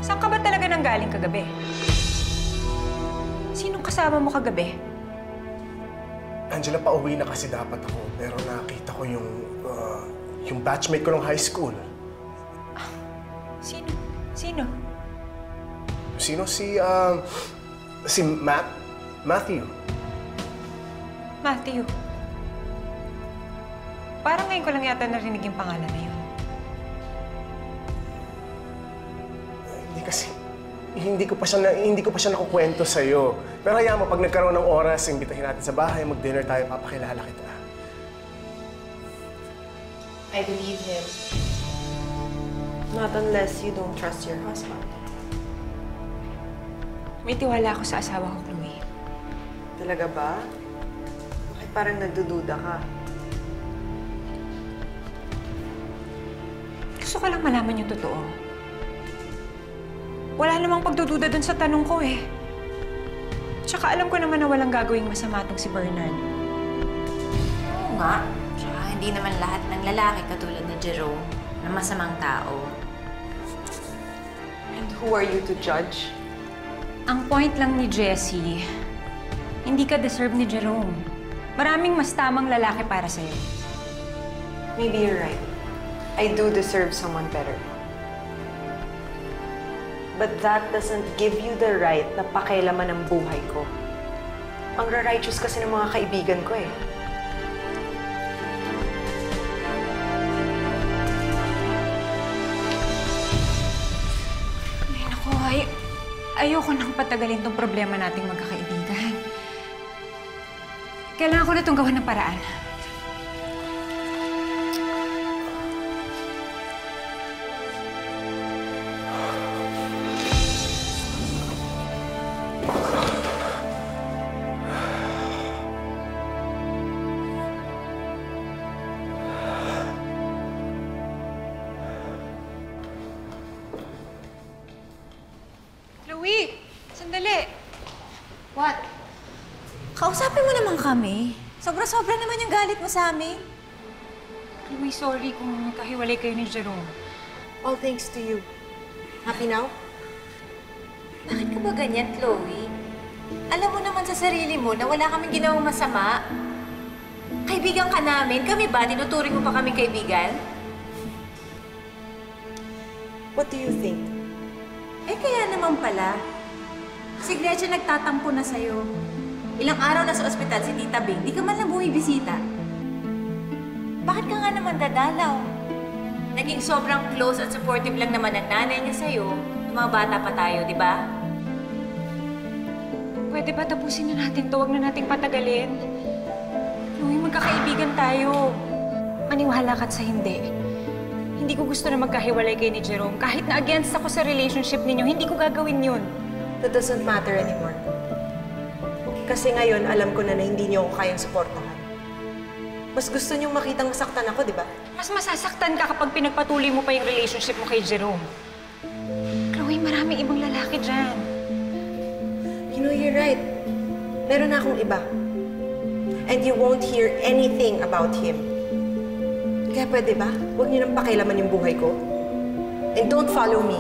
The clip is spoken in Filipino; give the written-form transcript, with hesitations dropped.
Saan ka ba talaga nanggaling kagabi? Sinong kasama mo kagabi? Angela, pauwi na kasi dapat ako. Pero nakita ko yung batchmate ko ng high school. Sino? Sino? Sino? Si Matthew. Matthew. Parang ngayon ko lang yata narinig yung pangalan na yun. Hindi kasi, hindi ko pa siya nakukwento sa'yo. Pero hayaan mo, pag nagkaroon ng oras, imbitahin natin sa bahay, mag-dinner tayo, papakilala kita. I believe him. Not unless you don't trust your husband. May tiwala ako sa asawa ko, Chloe. Talaga ba? Bakit parang nagdududa ka? Gusto ko lang malaman yung totoo. Wala namang pagdududa dun sa tanong ko eh. Tsaka alam ko naman na walang gagawing masama tong si Bernard. Oo nga. Tsaka hindi naman lahat ng lalaki katulad ni Jerome na masamang tao. And who are you to judge? Ang point lang ni Jessie, hindi ka deserve ni Jerome. Maraming mas tamang lalaki para sa'yo. Maybe you're right. I do deserve someone better. But that doesn't give you the right na pakialaman ang buhay ko. Ang righteous kasi ng mga kaibigan ko eh. Ay, naku, ayoko nang patagalin tong problema nating magkakaibigan. Kailangan ko na itong gawan ng paraan. Chloe! Sandali! What? Kausapin mo naman kami. Sobra-sobra naman yung galit mo sa amin. Chloe, sorry kung kahiwalay kayo ni Jerome. All thanks to you. Happy now? Bakit ka ba ganyan, Chloe? Alam mo naman sa sarili mo na wala kaming ginawang masama. Kaibigan ka namin. Kami ba? Tinuturing mo pa kaming kaibigan? What do you think? Eh, kaya naman pala. Si Gretchen nagtatampo na sa'yo. Ilang araw na sa ospital si Tita Bing, di ka man lang bumibisita. Bakit ka nga naman dadalaw? Naging sobrang close at supportive lang naman ang nanay niya sa'yo. Mga bata pa tayo, di ba? Pwede ba tapusin na natin to? Huwag na nating patagalin. Chloe, magkakaibigan tayo. Maniwala ka't sa hindi. Hindi ko gusto na magkahiwalay kayo ni Jerome. Kahit na against ako sa relationship ninyo, hindi ko gagawin yun. That doesn't matter anymore. Kasi ngayon, alam ko na hindi niyo ako kayang suportahan. Mas gusto niyong makitang masaktan ako, di ba? Mas masasaktan ka kapag pinagpatuloy mo pa yung relationship mo kay Jerome. Chloe, maraming ibang lalaki dyan. You know, you're right. Meron na akong iba. And you won't hear anything about him. Kaya pwede ba? Huwag niyo nang pakialaman yung buhay ko. And don't follow me.